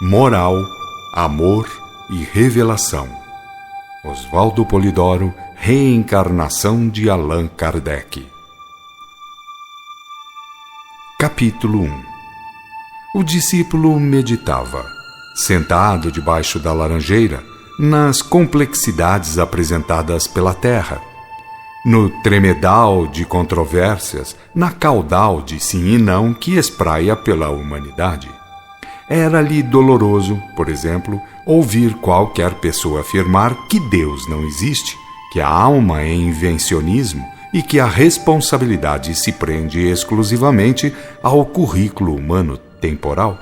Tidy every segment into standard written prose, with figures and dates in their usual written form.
Moral, Amor e Revelação. Oswaldo Polidoro, reencarnação de Allan Kardec. Capítulo 1. O discípulo meditava, sentado debaixo da laranjeira, nas complexidades apresentadas pela terra, no tremedal de controvérsias, na caudal de sim e não que espraia pela humanidade. Era-lhe doloroso, por exemplo, ouvir qualquer pessoa afirmar que Deus não existe, que a alma é invencionismo e que a responsabilidade se prende exclusivamente ao currículo humano temporal.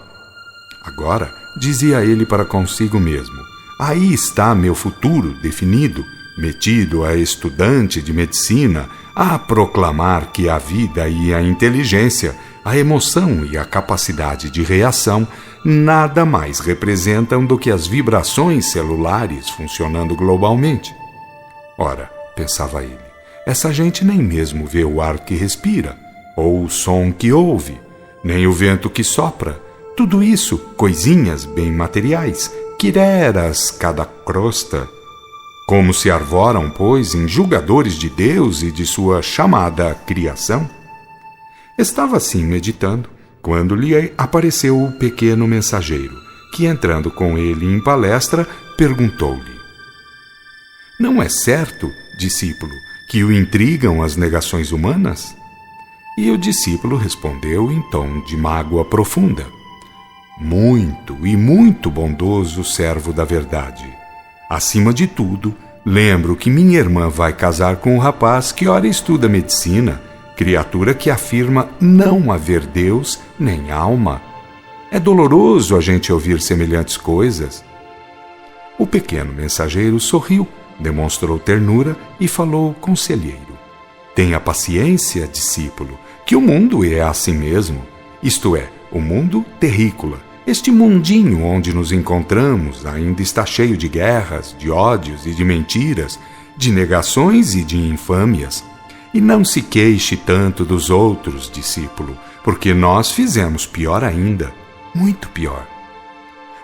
Agora, dizia ele para consigo mesmo, aí está meu futuro definido, metido a estudante de medicina, a proclamar que a vida e a inteligência, a emoção e a capacidade de reação nada mais representam do que as vibrações celulares funcionando globalmente. Ora, pensava ele, essa gente nem mesmo vê o ar que respira, ou o som que ouve, nem o vento que sopra. Tudo isso, coisinhas bem materiais, quireras cada crosta. Como se arvoram, pois, em julgadores de Deus e de sua chamada criação? Estava assim meditando, quando lhe apareceu o pequeno mensageiro, que, entrando com ele em palestra, perguntou-lhe: não é certo, discípulo, que o intrigam as negações humanas? E o discípulo respondeu em tom de mágoa profunda: muito e muito bondoso servo da verdade. Acima de tudo, lembro que minha irmã vai casar com um rapaz que ora estuda medicina, criatura que afirma não haver Deus nem alma. É doloroso a gente ouvir semelhantes coisas. O pequeno mensageiro sorriu, demonstrou ternura e falou conselheiro: tenha paciência, discípulo, que o mundo é assim mesmo, isto é, o mundo terrícola. Este mundinho onde nos encontramos ainda está cheio de guerras, de ódios e de mentiras, de negações e de infâmias. E não se queixe tanto dos outros, discípulo, porque nós fizemos pior ainda, muito pior.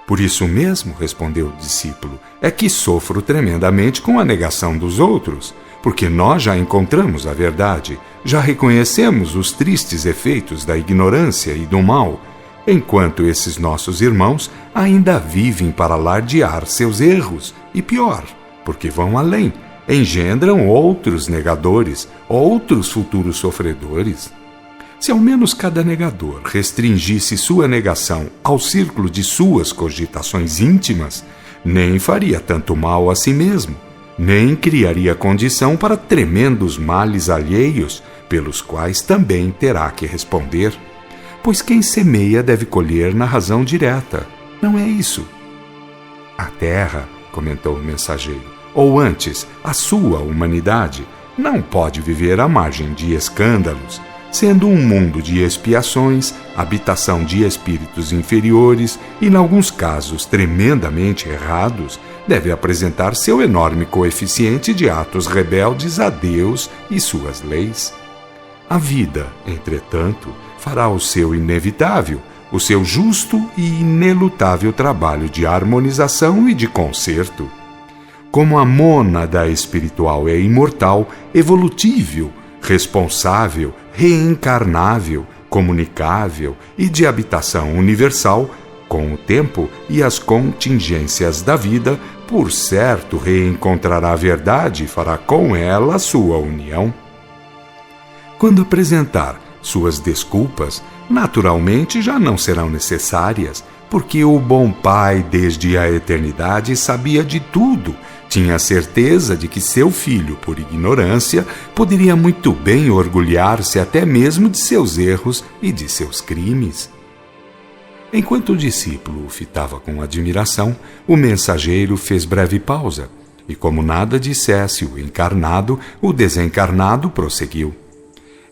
Por isso mesmo, respondeu o discípulo, é que sofro tremendamente com a negação dos outros, porque nós já encontramos a verdade, já reconhecemos os tristes efeitos da ignorância e do mal, enquanto esses nossos irmãos ainda vivem para alardear seus erros, e pior, porque vão além, engendram outros negadores, outros futuros sofredores. Se ao menos cada negador restringisse sua negação ao círculo de suas cogitações íntimas, nem faria tanto mal a si mesmo, nem criaria condição para tremendos males alheios, pelos quais também terá que responder. Pois quem semeia deve colher na razão direta, não é isso? A terra, comentou o mensageiro, ou antes, a sua humanidade, não pode viver à margem de escândalos, sendo um mundo de expiações, habitação de espíritos inferiores e, em alguns casos tremendamente errados, deve apresentar seu enorme coeficiente de atos rebeldes a Deus e suas leis. A vida, entretanto, fará o seu inevitável, o seu justo e inelutável trabalho de harmonização e de conserto. Como a mônada espiritual é imortal, evolutível, responsável, reencarnável, comunicável e de habitação universal, com o tempo e as contingências da vida, por certo reencontrará a verdade e fará com ela sua união. Quando apresentar suas desculpas, naturalmente já não serão necessárias, porque o bom Pai, desde a eternidade, sabia de tudo, tinha certeza de que seu filho, por ignorância, poderia muito bem orgulhar-se até mesmo de seus erros e de seus crimes. Enquanto o discípulo o fitava com admiração, o mensageiro fez breve pausa, e como nada dissesse o encarnado, o desencarnado prosseguiu.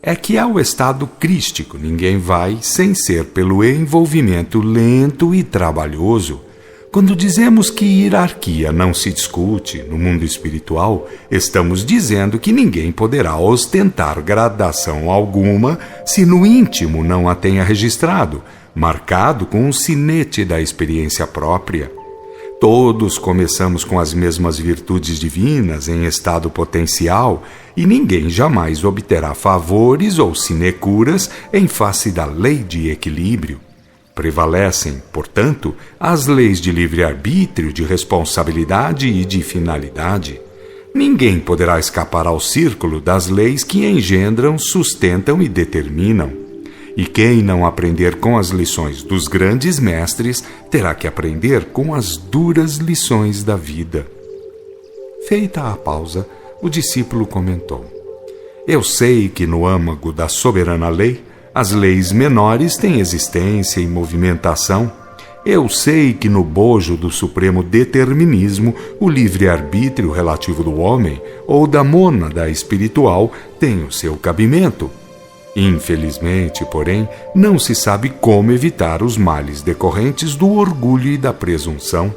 É que ao estado crístico ninguém vai sem ser pelo envolvimento lento e trabalhoso. Quando dizemos que hierarquia não se discute no mundo espiritual, estamos dizendo que ninguém poderá ostentar gradação alguma se no íntimo não a tenha registrado, marcado com um sinete da experiência própria. Todos começamos com as mesmas virtudes divinas em estado potencial e ninguém jamais obterá favores ou sinecuras em face da lei de equilíbrio. Prevalecem, portanto, as leis de livre-arbítrio, de responsabilidade e de finalidade. Ninguém poderá escapar ao círculo das leis que engendram, sustentam e determinam. E quem não aprender com as lições dos grandes mestres, terá que aprender com as duras lições da vida. Feita a pausa, o discípulo comentou: Eu sei que no âmago da soberana lei, as leis menores têm existência e movimentação. Eu sei que no bojo do supremo determinismo, o livre-arbítrio relativo do homem ou da mônada espiritual tem o seu cabimento. Infelizmente, porém, não se sabe como evitar os males decorrentes do orgulho e da presunção.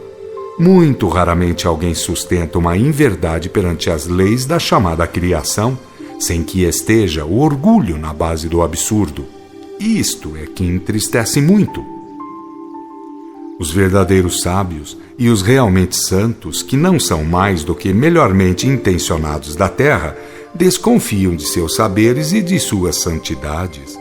Muito raramente alguém sustenta uma inverdade perante as leis da chamada criação, sem que esteja o orgulho na base do absurdo. Isto é que entristece muito. Os verdadeiros sábios e os realmente santos, que não são mais do que melhormente intencionados da terra, desconfiam de seus saberes e de suas santidades.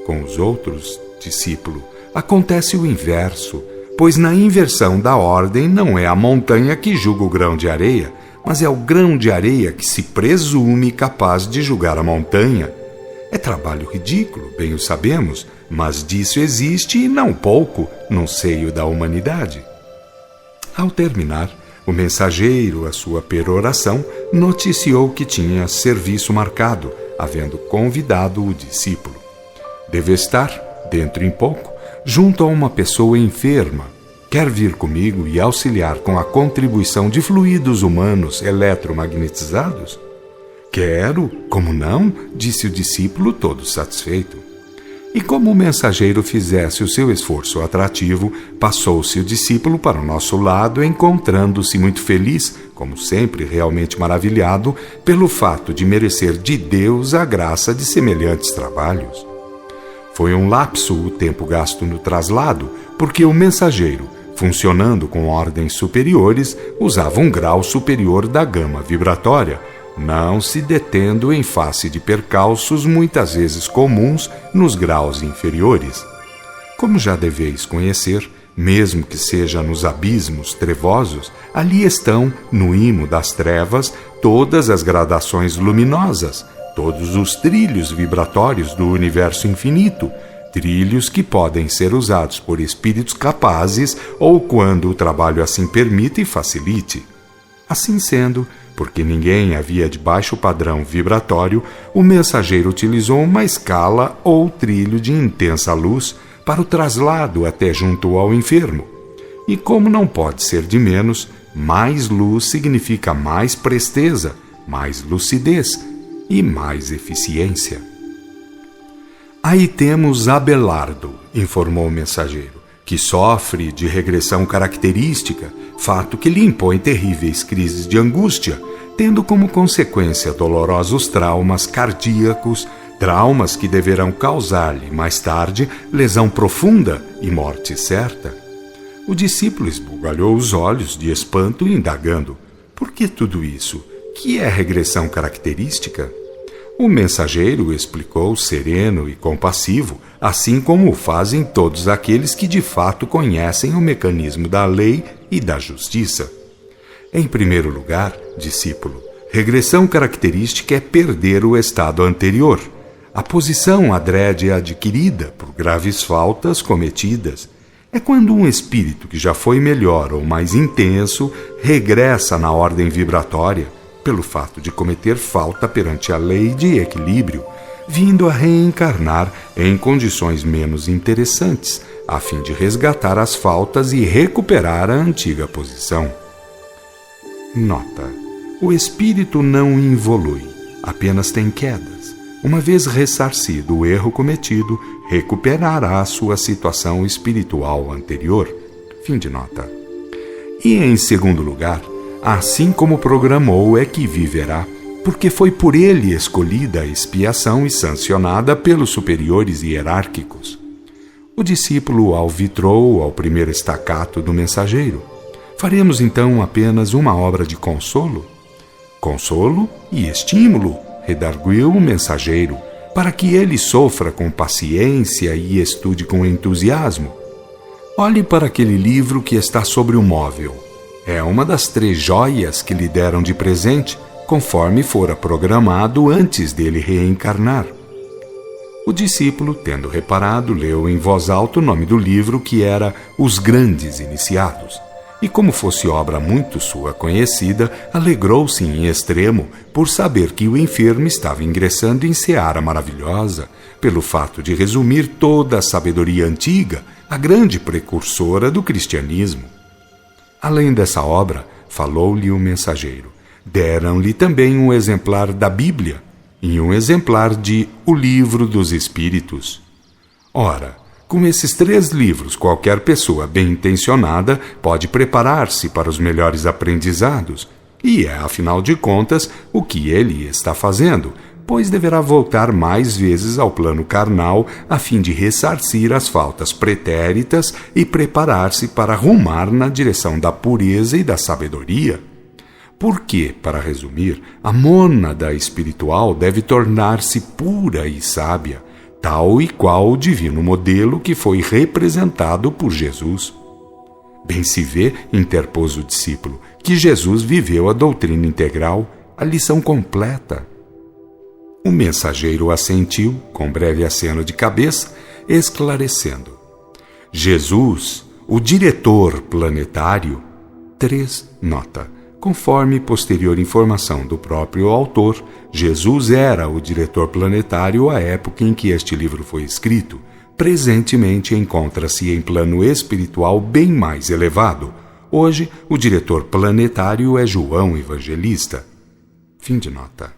Com os outros, discípulo, acontece o inverso, pois na inversão da ordem não é a montanha que julga o grão de areia, mas é o grão de areia que se presume capaz de julgar a montanha. É trabalho ridículo, bem o sabemos, mas disso existe e não pouco no seio da humanidade. Ao terminar, o mensageiro, a sua peroração, noticiou que tinha serviço marcado, havendo convidado o discípulo. Deve estar, dentro em pouco, junto a uma pessoa enferma. Quer vir comigo e auxiliar com a contribuição de fluidos humanos eletromagnetizados? Quero, como não? Disse o discípulo, todo satisfeito. E como o mensageiro fizesse o seu esforço atrativo, passou-se o discípulo para o nosso lado, encontrando-se muito feliz, como sempre realmente maravilhado, pelo fato de merecer de Deus a graça de semelhantes trabalhos. Foi um lapso o tempo gasto no traslado, porque o mensageiro, funcionando com ordens superiores, usava um grau superior da gama vibratória, não se detendo em face de percalços muitas vezes comuns nos graus inferiores. Como já deveis conhecer, mesmo que seja nos abismos trevosos, ali estão, no imo das trevas, todas as gradações luminosas, todos os trilhos vibratórios do universo infinito, trilhos que podem ser usados por espíritos capazes ou quando o trabalho assim permite e facilite. Assim sendo, porque ninguém havia de baixo padrão vibratório, o mensageiro utilizou uma escala ou trilho de intensa luz para o traslado até junto ao enfermo. E como não pode ser de menos, mais luz significa mais presteza, mais lucidez e mais eficiência. Aí temos Abelardo, informou o mensageiro, que sofre de regressão característica, fato que lhe impõe terríveis crises de angústia, tendo como consequência dolorosos traumas cardíacos, traumas que deverão causar-lhe, mais tarde, lesão profunda e morte certa. O discípulo esbugalhou os olhos de espanto, indagando: por que tudo isso? Que é regressão característica? O mensageiro explicou sereno e compassivo, assim como o fazem todos aqueles que de fato conhecem o mecanismo da lei e da justiça. Em primeiro lugar, discípulo, regressão característica é perder o estado anterior, a posição adrede adquirida por graves faltas cometidas. É quando um espírito que já foi melhor ou mais intenso regressa na ordem vibratória, pelo fato de cometer falta perante a lei de equilíbrio, vindo a reencarnar em condições menos interessantes, a fim de resgatar as faltas e recuperar a antiga posição. Nota: o espírito não involui, apenas tem quedas. Uma vez ressarcido o erro cometido, recuperará a sua situação espiritual anterior. Fim de nota. E em segundo lugar, assim como programou é que viverá, porque foi por ele escolhida a expiação e sancionada pelos superiores hierárquicos. O discípulo alvitrou ao primeiro estacato do mensageiro. Faremos então apenas uma obra de consolo? Consolo e estímulo, redarguiu o mensageiro, para que ele sofra com paciência e estude com entusiasmo. Olhe para aquele livro que está sobre o móvel. É uma das 3 joias que lhe deram de presente, conforme fora programado antes dele reencarnar. O discípulo, tendo reparado, leu em voz alta o nome do livro, que era Os Grandes Iniciados. E como fosse obra muito sua conhecida, alegrou-se em extremo por saber que o enfermo estava ingressando em seara maravilhosa, pelo fato de resumir toda a sabedoria antiga, a grande precursora do cristianismo. Além dessa obra, falou-lhe o mensageiro. Deram-lhe também um exemplar da Bíblia e um exemplar de O Livro dos Espíritos. Ora, com esses 3 livros, qualquer pessoa bem-intencionada pode preparar-se para os melhores aprendizados, e é, afinal de contas, o que ele está fazendo, pois deverá voltar mais vezes ao plano carnal a fim de ressarcir as faltas pretéritas e preparar-se para rumar na direção da pureza e da sabedoria. Porque, para resumir, a mônada espiritual deve tornar-se pura e sábia, tal e qual o divino modelo que foi representado por Jesus. Bem se vê, interpôs o discípulo, que Jesus viveu a doutrina integral, a lição completa. O mensageiro assentiu, com breve aceno de cabeça, esclarecendo. Jesus, o diretor planetário, 3 nota. Conforme posterior informação do próprio autor, Jesus era o diretor planetário à época em que este livro foi escrito. Presentemente encontra-se em plano espiritual bem mais elevado. Hoje, o diretor planetário é João Evangelista. Fim de nota.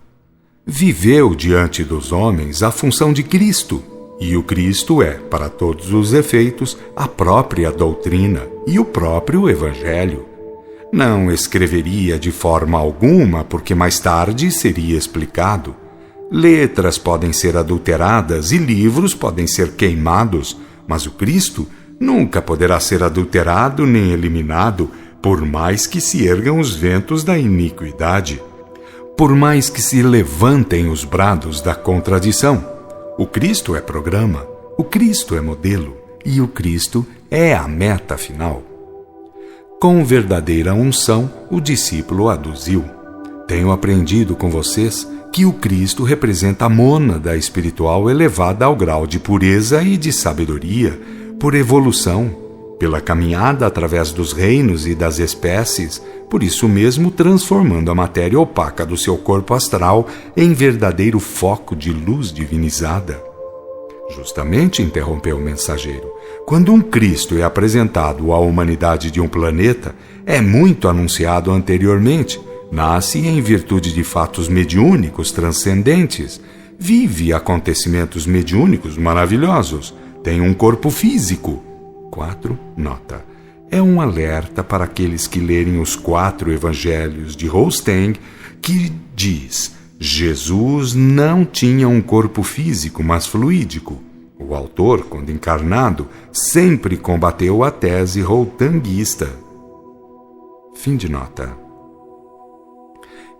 Viveu diante dos homens a função de Cristo, e o Cristo é, para todos os efeitos, a própria doutrina e o próprio Evangelho. Não escreveria de forma alguma, porque mais tarde seria explicado. Letras podem ser adulteradas e livros podem ser queimados, mas o Cristo nunca poderá ser adulterado nem eliminado, por mais que se ergam os ventos da iniquidade, por mais que se levantem os brados da contradição. O Cristo é programa, o Cristo é modelo e o Cristo é a meta final. Com verdadeira unção, o discípulo aduziu. Tenho aprendido com vocês que o Cristo representa a mônada espiritual elevada ao grau de pureza e de sabedoria, por evolução, pela caminhada através dos reinos e das espécies, por isso mesmo transformando a matéria opaca do seu corpo astral em verdadeiro foco de luz divinizada. Justamente, interrompeu o mensageiro, quando um Cristo é apresentado à humanidade de um planeta, é muito anunciado anteriormente, nasce em virtude de fatos mediúnicos transcendentes, vive acontecimentos mediúnicos maravilhosos, tem um corpo físico. 4 nota. É um alerta para aqueles que lerem os 4 evangelhos de Hosteng, que diz: Jesus não tinha um corpo físico, mas fluídico. O autor, quando encarnado, sempre combateu a tese holtanguista. Fim de nota.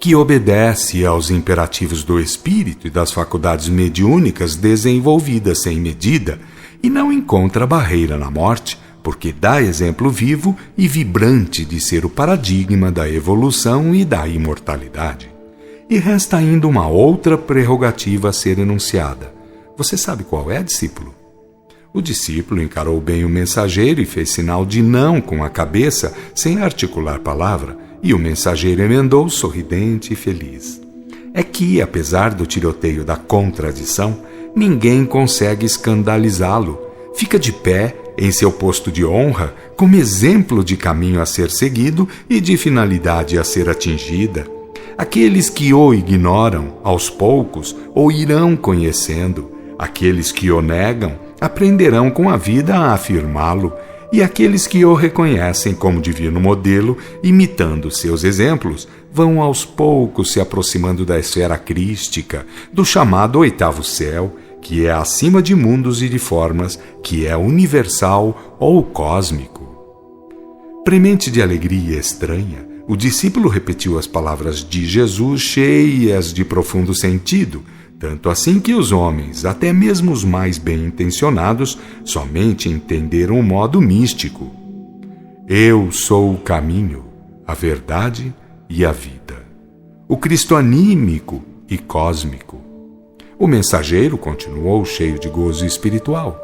Que obedece aos imperativos do espírito e das faculdades mediúnicas desenvolvidas sem medida e não encontra barreira na morte, porque dá exemplo vivo e vibrante de ser o paradigma da evolução e da imortalidade. E resta ainda uma outra prerrogativa a ser enunciada. Você sabe qual é, discípulo? O discípulo encarou bem o mensageiro e fez sinal de não com a cabeça, sem articular palavra, e o mensageiro emendou sorridente e feliz. É que, apesar do tiroteio da contradição, ninguém consegue escandalizá-lo. Fica de pé em seu posto de honra, como exemplo de caminho a ser seguido e de finalidade a ser atingida. Aqueles que o ignoram, aos poucos, o irão conhecendo. Aqueles que o negam, aprenderão com a vida a afirmá-lo. E aqueles que o reconhecem como divino modelo, imitando seus exemplos, vão aos poucos se aproximando da esfera crística, do chamado oitavo céu, que é acima de mundos e de formas, que é universal ou cósmico. Premente de alegria estranha, o discípulo repetiu as palavras de Jesus cheias de profundo sentido, tanto assim que os homens, até mesmo os mais bem-intencionados, somente entenderam o modo místico. Eu sou o caminho, a verdade e a vida. O Cristo anímico e cósmico. O mensageiro continuou cheio de gozo espiritual.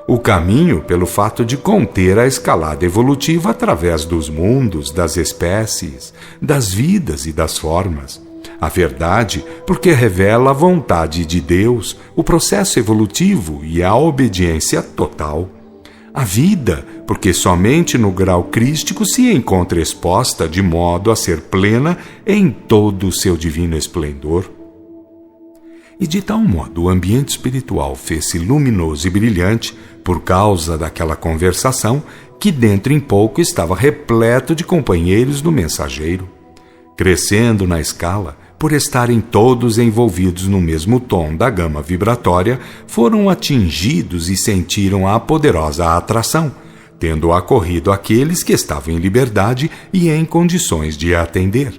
O caminho, pelo fato de conter a escalada evolutiva através dos mundos, das espécies, das vidas e das formas. A verdade, porque revela a vontade de Deus, o processo evolutivo e a obediência total. A vida, porque somente no grau crístico se encontra exposta de modo a ser plena em todo o seu divino esplendor. E de tal modo o ambiente espiritual fez-se luminoso e brilhante por causa daquela conversação que dentro em pouco estava repleto de companheiros do mensageiro. Crescendo na escala, por estarem todos envolvidos no mesmo tom da gama vibratória, foram atingidos e sentiram a poderosa atração, tendo acorrido aqueles que estavam em liberdade e em condições de atender.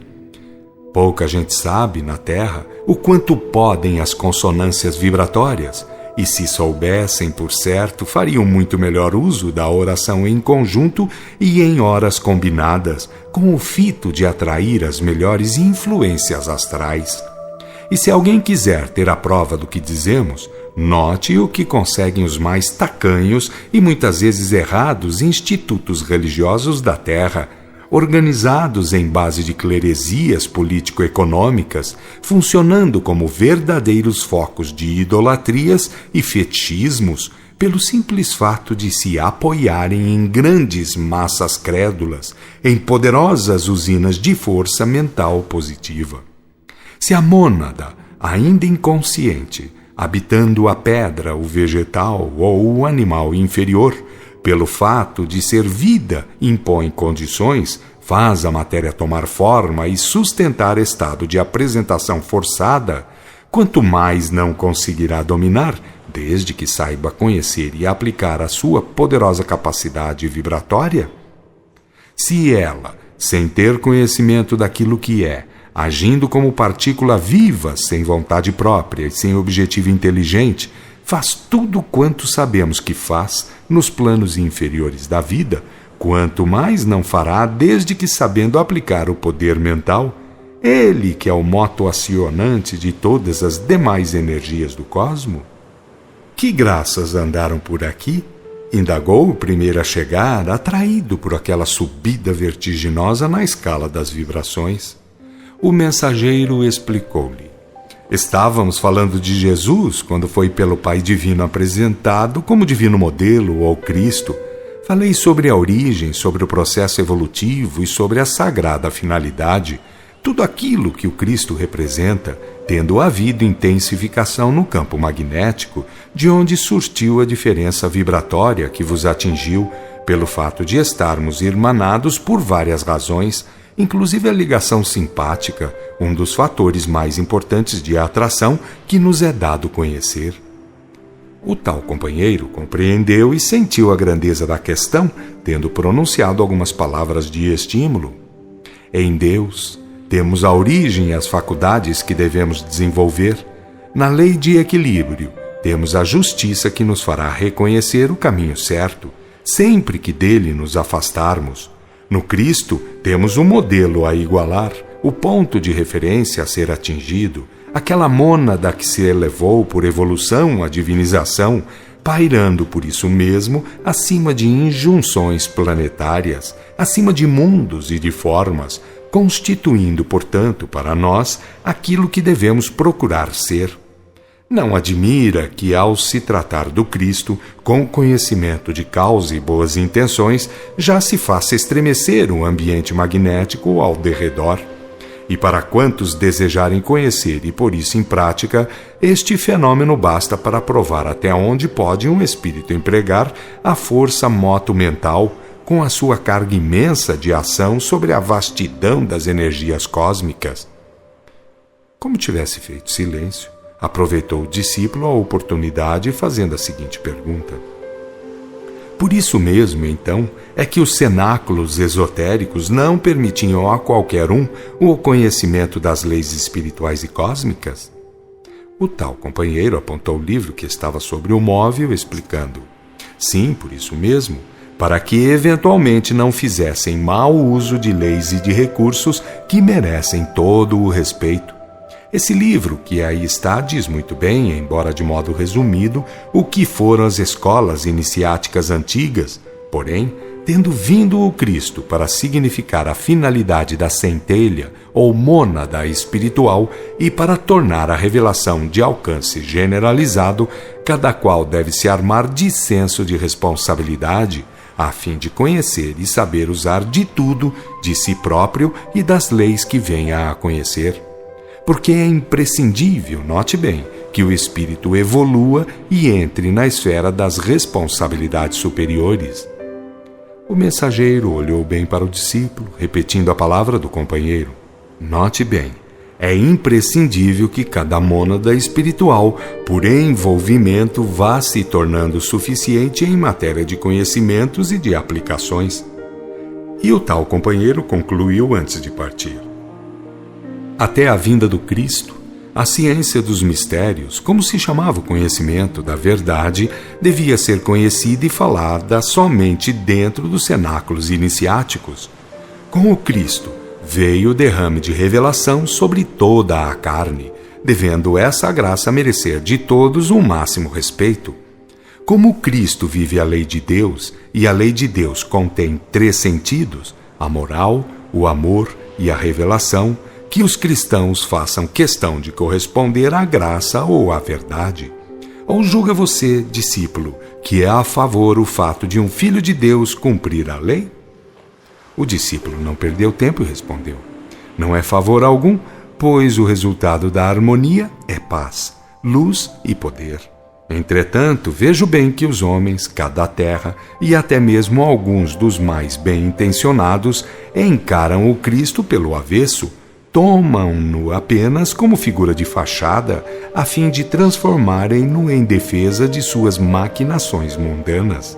Pouca gente sabe, na Terra, o quanto podem as consonâncias vibratórias, e se soubessem por certo, fariam muito melhor uso da oração em conjunto e em horas combinadas, com o fito de atrair as melhores influências astrais. E se alguém quiser ter a prova do que dizemos, note o que conseguem os mais tacanhos e muitas vezes errados institutos religiosos da Terra, organizados em base de cleresias político-econômicas, funcionando como verdadeiros focos de idolatrias e fetichismos, pelo simples fato de se apoiarem em grandes massas crédulas, em poderosas usinas de força mental positiva. Se a mônada, ainda inconsciente, habitando a pedra, o vegetal ou o animal inferior, pelo fato de ser vida, impõe condições, faz a matéria tomar forma e sustentar estado de apresentação forçada, quanto mais não conseguirá dominar, desde que saiba conhecer e aplicar a sua poderosa capacidade vibratória? Se ela, sem ter conhecimento daquilo que é, agindo como partícula viva, sem vontade própria e sem objetivo inteligente, faz tudo quanto sabemos que faz nos planos inferiores da vida, quanto mais não fará desde que sabendo aplicar o poder mental, ele que é o moto acionante de todas as demais energias do cosmo? Que graças andaram por aqui? Indagou o primeiro a chegar, atraído por aquela subida vertiginosa na escala das vibrações. O mensageiro explicou-lhe. Estávamos falando de Jesus quando foi pelo Pai Divino apresentado como divino modelo ou Cristo. Falei sobre a origem, sobre o processo evolutivo e sobre a sagrada finalidade, tudo aquilo que o Cristo representa, tendo havido intensificação no campo magnético, de onde surtiu a diferença vibratória que vos atingiu, pelo fato de estarmos irmanados por várias razões, inclusive a ligação simpática, um dos fatores mais importantes de atração que nos é dado conhecer. O tal companheiro compreendeu e sentiu a grandeza da questão, tendo pronunciado algumas palavras de estímulo. Em Deus, temos a origem e as faculdades que devemos desenvolver. Na lei de equilíbrio, temos a justiça que nos fará reconhecer o caminho certo, sempre que dele nos afastarmos. No Cristo, temos um modelo a igualar, o ponto de referência a ser atingido, aquela mônada que se elevou por evolução à divinização, pairando por isso mesmo acima de injunções planetárias, acima de mundos e de formas, constituindo, portanto, para nós aquilo que devemos procurar ser. Não admira que, ao se tratar do Cristo, com conhecimento de causa e boas intenções, já se faça estremecer o ambiente magnético ao derredor. E para quantos desejarem conhecer e por isso em prática, este fenômeno basta para provar até onde pode um espírito empregar a força moto-mental com a sua carga imensa de ação sobre a vastidão das energias cósmicas. Como tivesse feito silêncio, aproveitou o discípulo a oportunidade fazendo a seguinte pergunta: por isso mesmo, então, é que os cenáculos esotéricos não permitiam a qualquer um o conhecimento das leis espirituais e cósmicas? O tal companheiro apontou o livro que estava sobre o móvel, explicando: sim, por isso mesmo, para que eventualmente não fizessem mau uso de leis e de recursos que merecem todo o respeito. Esse livro que aí está diz muito bem, embora de modo resumido, o que foram as escolas iniciáticas antigas, porém, tendo vindo o Cristo para significar a finalidade da centelha ou mônada espiritual e para tornar a revelação de alcance generalizado, cada qual deve se armar de senso de responsabilidade, a fim de conhecer e saber usar de tudo, de si próprio e das leis que venha a conhecer. Porque é imprescindível, note bem, que o espírito evolua e entre na esfera das responsabilidades superiores. O mensageiro olhou bem para o discípulo, repetindo a palavra do companheiro. Note bem, é imprescindível que cada mônada espiritual, por envolvimento, vá se tornando suficiente em matéria de conhecimentos e de aplicações. E o tal companheiro concluiu antes de partir. Até a vinda do Cristo, a ciência dos mistérios, como se chamava o conhecimento da verdade, devia ser conhecida e falada somente dentro dos cenáculos iniciáticos. Com o Cristo, veio o derrame de revelação sobre toda a carne, devendo essa graça merecer de todos um máximo respeito. Como Cristo vive a lei de Deus, e a lei de Deus contém 3 sentidos, a moral, o amor e a revelação, que os cristãos façam questão de corresponder à graça ou à verdade. Ou julga você, discípulo, que é a favor o fato de um filho de Deus cumprir a lei? O discípulo não perdeu tempo e respondeu: não é favor algum, pois o resultado da harmonia é paz, luz e poder. Entretanto, vejo bem que os homens, cá da terra, e até mesmo alguns dos mais bem-intencionados, encaram o Cristo pelo avesso, tomam-no apenas como figura de fachada, a fim de transformarem-no em defesa de suas maquinações mundanas.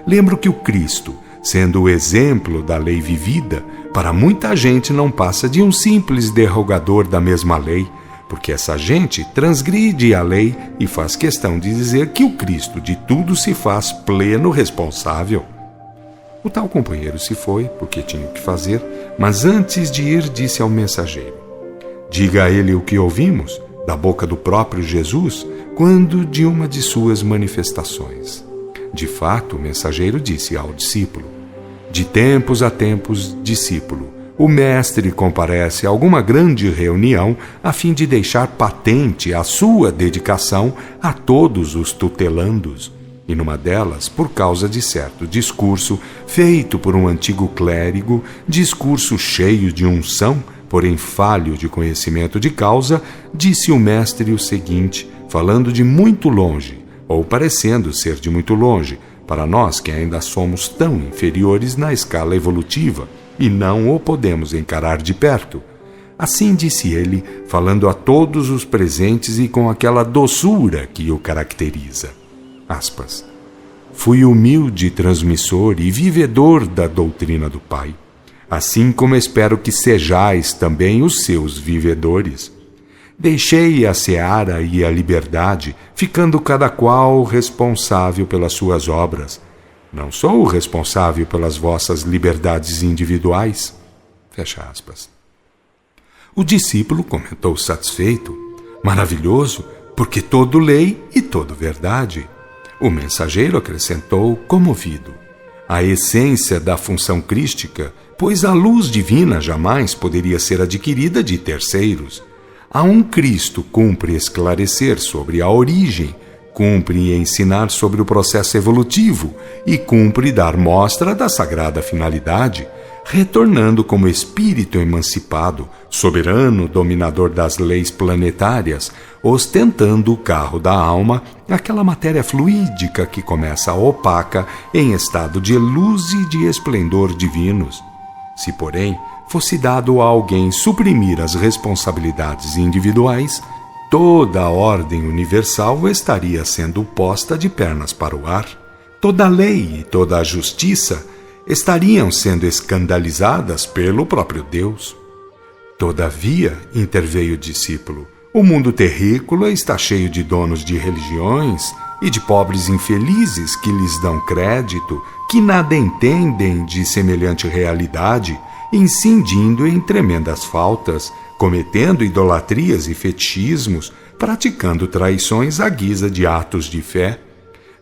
Lembro que o Cristo, sendo o exemplo da lei vivida, para muita gente não passa de um simples derrogador da mesma lei, porque essa gente transgride a lei e faz questão de dizer que o Cristo de tudo se faz pleno responsável. O tal companheiro se foi, porque tinha o que fazer, mas antes de ir disse ao mensageiro: diga a ele o que ouvimos, da boca do próprio Jesus, quando de uma de suas manifestações. De fato, o mensageiro disse ao discípulo: de tempos a tempos, discípulo, o mestre comparece a alguma grande reunião a fim de deixar patente a sua dedicação a todos os tutelandos. E numa delas, por causa de certo discurso feito por um antigo clérigo, discurso cheio de unção, porém falho de conhecimento de causa, disse o mestre o seguinte, falando de muito longe, ou parecendo ser de muito longe, para nós que ainda somos tão inferiores na escala evolutiva e não o podemos encarar de perto. Assim disse ele, falando a todos os presentes e com aquela doçura que o caracteriza. Aspas. Fui humilde transmissor e vivedor da doutrina do Pai, assim como espero que sejais também os seus vivedores. Deixei a seara e a liberdade, ficando cada qual responsável pelas suas obras. Não sou o responsável pelas vossas liberdades individuais. Fecha aspas. O discípulo comentou satisfeito: maravilhoso, porque todo lei e todo verdade. O mensageiro acrescentou, comovido: a essência da função crística, pois a luz divina jamais poderia ser adquirida de terceiros. A um Cristo cumpre esclarecer sobre a origem, cumpre ensinar sobre o processo evolutivo e cumpre dar mostra da sagrada finalidade, retornando como espírito emancipado, soberano dominador das leis planetárias, ostentando o carro da alma, aquela matéria fluídica que começa opaca em estado de luz e de esplendor divinos. Se, porém, fosse dado a alguém suprimir as responsabilidades individuais, toda a ordem universal estaria sendo posta de pernas para o ar. Toda a lei e toda a justiça estariam sendo escandalizadas pelo próprio Deus. Todavia, interveio o discípulo, o mundo terrícola está cheio de donos de religiões e de pobres infelizes que lhes dão crédito, que nada entendem de semelhante realidade, incidindo em tremendas faltas, cometendo idolatrias e fetichismos, praticando traições à guisa de atos de fé.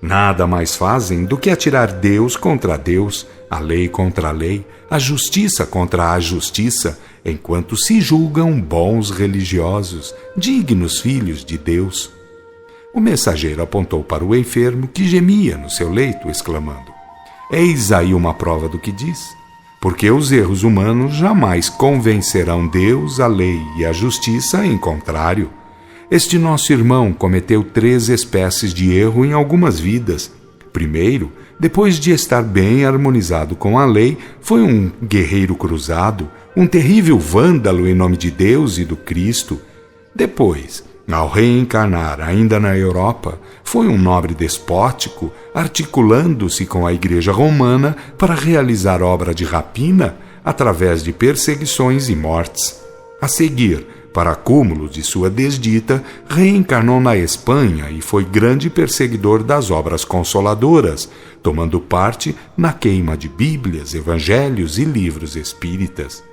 Nada mais fazem do que atirar Deus contra Deus, a lei contra a lei, a justiça contra a justiça, enquanto se julgam bons religiosos, dignos filhos de Deus. O mensageiro apontou para o enfermo que gemia no seu leito, exclamando: Eis aí uma prova do que diz, porque os erros humanos jamais convencerão Deus, a lei e a justiça, em contrário. Este nosso irmão cometeu 3 espécies de erro em algumas vidas. Primeiro, depois de estar bem harmonizado com a lei, foi um guerreiro cruzado, um terrível vândalo em nome de Deus e do Cristo. Depois, ao reencarnar ainda na Europa, foi um nobre despótico, articulando-se com a Igreja Romana para realizar obra de rapina através de perseguições e mortes. A seguir, para acúmulo de sua desdita, reencarnou na Espanha e foi grande perseguidor das obras consoladoras, tomando parte na queima de Bíblias, Evangelhos e livros espíritas.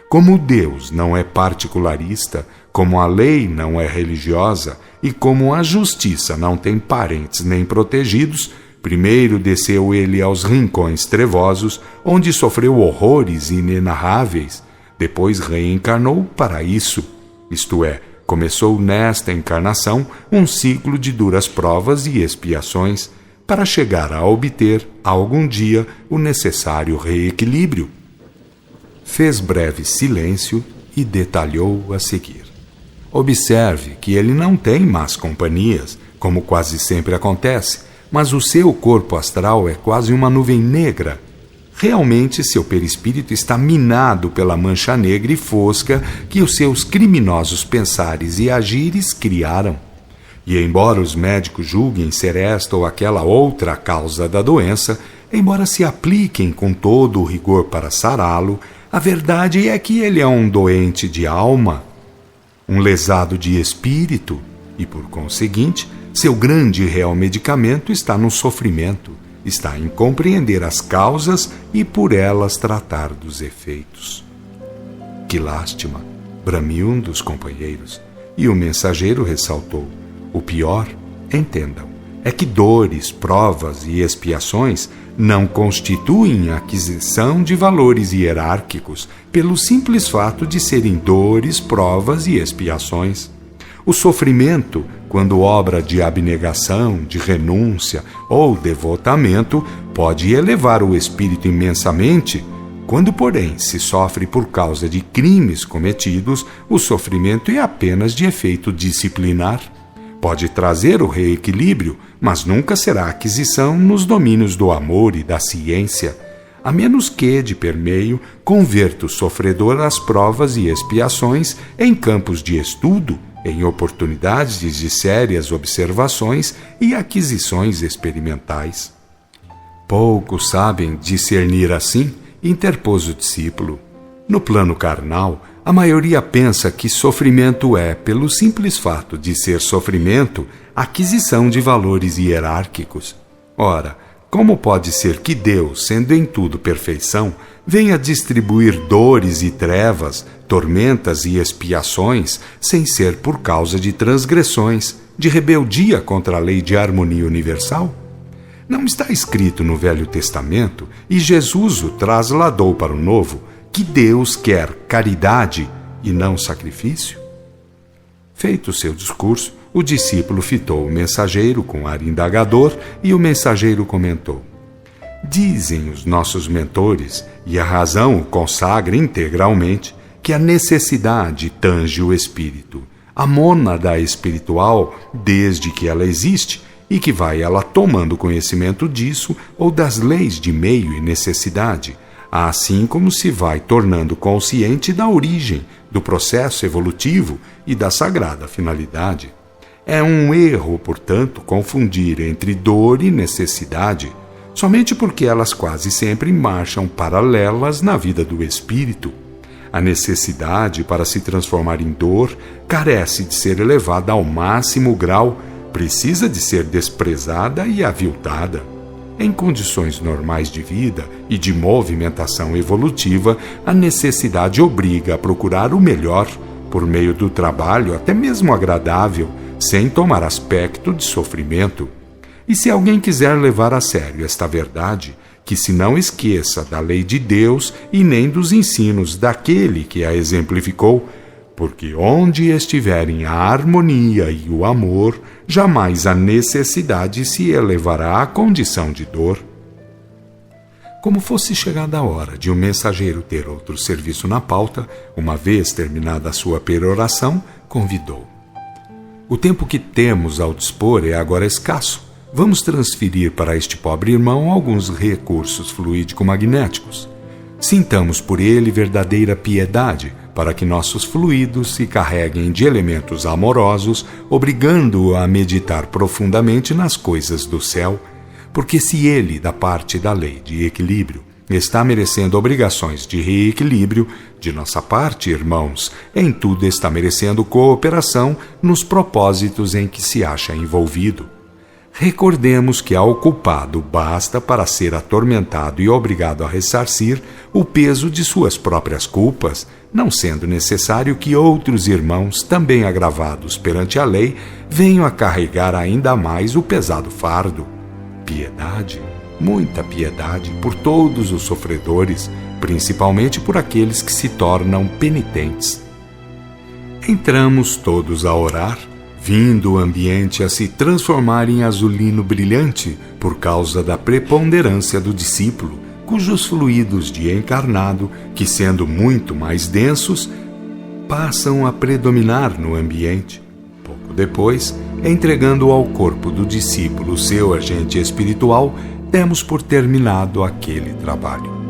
Como Deus não é particularista, como a lei não é religiosa e como a justiça não tem parentes nem protegidos, primeiro desceu ele aos rincões trevosos, onde sofreu horrores inenarráveis. Depois reencarnou para isso, isto é, começou nesta encarnação um ciclo de duras provas e expiações, para chegar a obter, algum dia, o necessário reequilíbrio. Fez breve silêncio e detalhou a seguir. Observe que ele não tem más companhias, como quase sempre acontece, mas o seu corpo astral é quase uma nuvem negra. Realmente seu perispírito está minado pela mancha negra e fosca que os seus criminosos pensares e agires criaram. E embora os médicos julguem ser esta ou aquela outra a causa da doença, embora se apliquem com todo o rigor para sará-lo, a verdade é que ele é um doente de alma, um lesado de espírito, e por conseguinte, seu grande e real medicamento está no sofrimento, está em compreender as causas e por elas tratar dos efeitos. Que lástima, bramiu um dos companheiros, e o mensageiro ressaltou: o pior, entendam, é que dores, provas e expiações não constituem a aquisição de valores hierárquicos pelo simples fato de serem dores, provas e expiações. O sofrimento, quando obra de abnegação, de renúncia ou devotamento, pode elevar o espírito imensamente. Quando, porém, se sofre por causa de crimes cometidos, o sofrimento é apenas de efeito disciplinar. Pode trazer o reequilíbrio, mas nunca será aquisição nos domínios do amor e da ciência, a menos que, de permeio, converta o sofredor às provas e expiações em campos de estudo, em oportunidades de sérias observações e aquisições experimentais. Poucos sabem discernir assim, interpôs o discípulo. No plano carnal, a maioria pensa que sofrimento é, pelo simples fato de ser sofrimento, aquisição de valores hierárquicos. Ora, como pode ser que Deus, sendo em tudo perfeição, venha distribuir dores e trevas, tormentas e expiações, sem ser por causa de transgressões, de rebeldia contra a lei de harmonia universal? Não está escrito no Velho Testamento, e Jesus o trasladou para o Novo, que Deus quer caridade e não sacrifício? Feito o seu discurso, o discípulo fitou o mensageiro com ar indagador e o mensageiro comentou: dizem os nossos mentores, e a razão o consagra integralmente, que a necessidade tange o espírito, a mônada espiritual, desde que ela existe, e que vai ela tomando conhecimento disso ou das leis de meio e necessidade, assim como se vai tornando consciente da origem, do processo evolutivo e da sagrada finalidade. É um erro, portanto, confundir entre dor e necessidade, somente porque elas quase sempre marcham paralelas na vida do espírito. A necessidade, para se transformar em dor, carece de ser elevada ao máximo grau, precisa de ser desprezada e aviltada. Em condições normais de vida e de movimentação evolutiva, a necessidade obriga a procurar o melhor, por meio do trabalho até mesmo agradável, sem tomar aspecto de sofrimento. E se alguém quiser levar a sério esta verdade, que se não esqueça da lei de Deus e nem dos ensinos daquele que a exemplificou, porque onde estiverem a harmonia e o amor, jamais a necessidade se elevará à condição de dor. Como fosse chegada a hora de um mensageiro ter outro serviço na pauta, uma vez terminada a sua peroração, convidou: "O tempo que temos ao dispor é agora escasso. Vamos transferir para este pobre irmão alguns recursos fluídico-magnéticos. Sintamos por ele verdadeira piedade, para que nossos fluidos se carreguem de elementos amorosos, obrigando-o a meditar profundamente nas coisas do céu, porque se ele, da parte da lei de equilíbrio, está merecendo obrigações de reequilíbrio, de nossa parte, irmãos, em tudo está merecendo cooperação nos propósitos em que se acha envolvido. Recordemos que ao culpado basta para ser atormentado e obrigado a ressarcir o peso de suas próprias culpas, não sendo necessário que outros irmãos, também agravados perante a lei, venham a carregar ainda mais o pesado fardo. Piedade, muita piedade por todos os sofredores, principalmente por aqueles que se tornam penitentes." Entramos todos a orar, vindo o ambiente a se transformar em azulino brilhante por causa da preponderância do discípulo, cujos fluidos de encarnado, que sendo muito mais densos, passam a predominar no ambiente. Pouco depois, entregando ao corpo do discípulo seu agente espiritual, demos por terminado aquele trabalho.